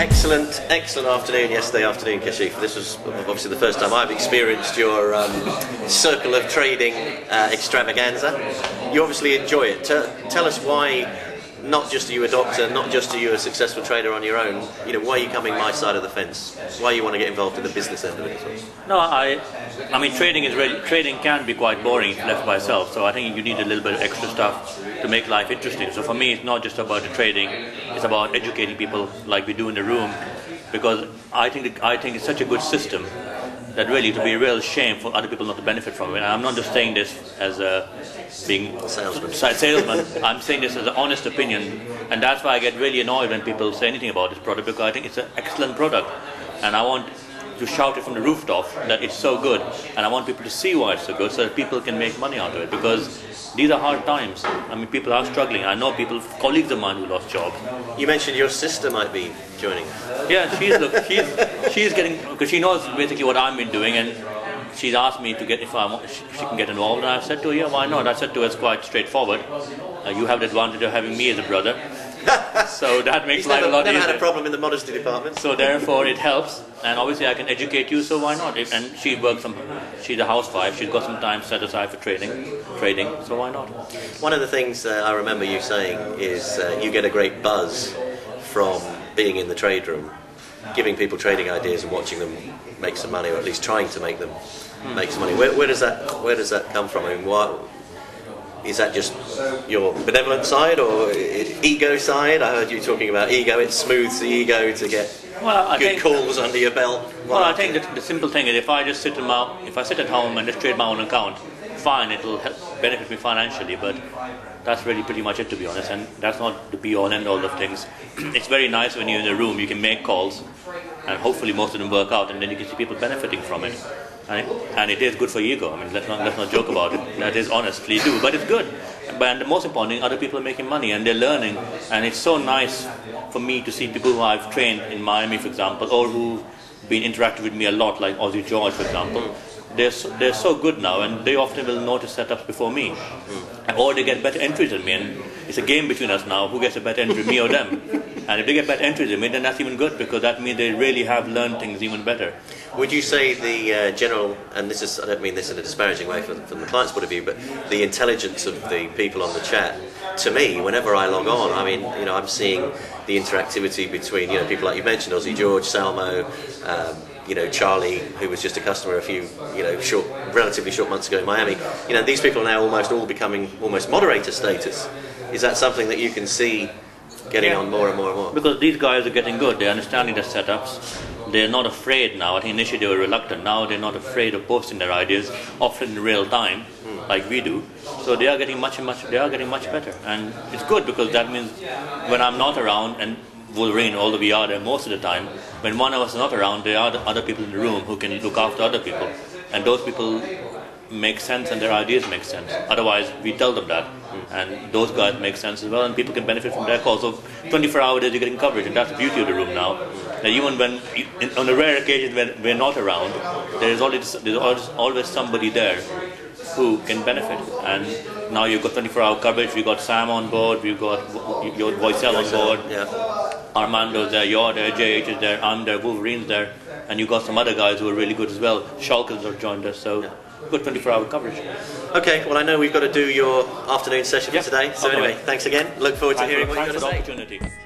Excellent, excellent afternoon yesterday afternoon, Kashif. This was obviously the first time I've experienced your circle of trading extravaganza. You obviously enjoy it. Tell us why, not just are you a doctor, not just are you a successful trader on your own, you know, why are you coming my side of the fence? Why you want to get involved in the business end of it as well? No, I mean trading can be quite boring if left by itself, so I think you need a little bit of extra stuff to make life interesting. So for me, it's not just about the trading, it's about educating people like we do in the room, because I think it's such a good system that really it would be a real shame for other people not to benefit from it. And I'm not just saying this as being a salesman. I'm saying this as an honest opinion, and that's why I get really annoyed when people say anything about this product, because I think it's an excellent product, and I want to shout it from the rooftop that it's so good, and I want people to see why it's so good so that people can make money out of it, because these are hard times. I mean, people are struggling. I know people, colleagues of mine who lost jobs. You mentioned your sister might be joining. Yeah, she's getting, because she knows basically what I've been doing, and she's asked me to get, if she can get involved, and I've said to her, yeah, why not? I said to her, it's quite straightforward. You have the advantage of having me as a brother, so that makes life a lot easier. Never had a problem in the modesty department. So therefore it helps, and obviously I can educate you, so why not? And she works she's a housewife, she's got some time set aside for trading, so why not? One of the things I remember you saying is you get a great buzz from being in the trade room, giving people trading ideas and watching them make some money, or at least trying to make them make some money. Where does that come from? I mean, what is that, just your benevolent side or ego side? I heard you talking about ego. It smooths the ego to get good calls under your belt. Well, I think that the simple thing is, if I sit at home and just trade my own account, fine, it will benefit me financially, but that's really pretty much it, to be honest, and that's not the be all end all of things. It's very nice when you're in a room, you can make calls, and hopefully most of them work out, and then you can see people benefiting from it. And it is good for ego. I mean, let's not joke about it. That is honestly do, but it's good. And the most important thing, other people are making money and they're learning, and it's so nice for me to see people who I've trained in Miami, for example, or who've been interacting with me a lot, like Aussie George, for example. They're so good now, and they often will notice setups before me, or they get better entries than me, and it's a game between us now, who gets a better entry, me or them. And if they get better entries than me, then that's even good, because that means they really have learned things even better. Would you say the general, and this is, I don't mean this in a disparaging way from the client's point of view, but the intelligence of the people on the chat, to me, whenever I log on, I mean, you know, I'm seeing the interactivity between, you know, people like you mentioned, Aussie George, Salmo, you know, Charlie, who was just a customer a few, you know, relatively short months ago in Miami. You know, these people are now almost all becoming almost moderator status. Is that something that you can see getting on more and more and more? Because these guys are getting good. They're understanding the setups. They're not afraid now. I think initially they were reluctant. Now they're not afraid of posting their ideas, often in real time, like we do. So they are getting much better, and it's good, because that means when I'm not around, and Wolverine, although we are there most of the time, when one of us is not around, there are other people in the room who can look after other people, and those people make sense and their ideas make sense. Otherwise, we tell them that, and those guys make sense as well, and people can benefit from their calls. So 24-hour days you're getting coverage, and that's the beauty of the room now. Now, even when, on a rare occasion when we're not around, there's always somebody there who can benefit. And now you've got 24-hour coverage. We've got Sam on board, we've got your Voicel on board, Armando's there, you're there, JH is there, I'm there, Wolverine's there, and you've got some other guys who are really good as well. Shulkers have joined us, so good 24-hour coverage. Okay, well, I know we've got to do your afternoon session for today, so anyway, thanks again. Look forward to hearing what you've got to say. Thanks for the opportunity.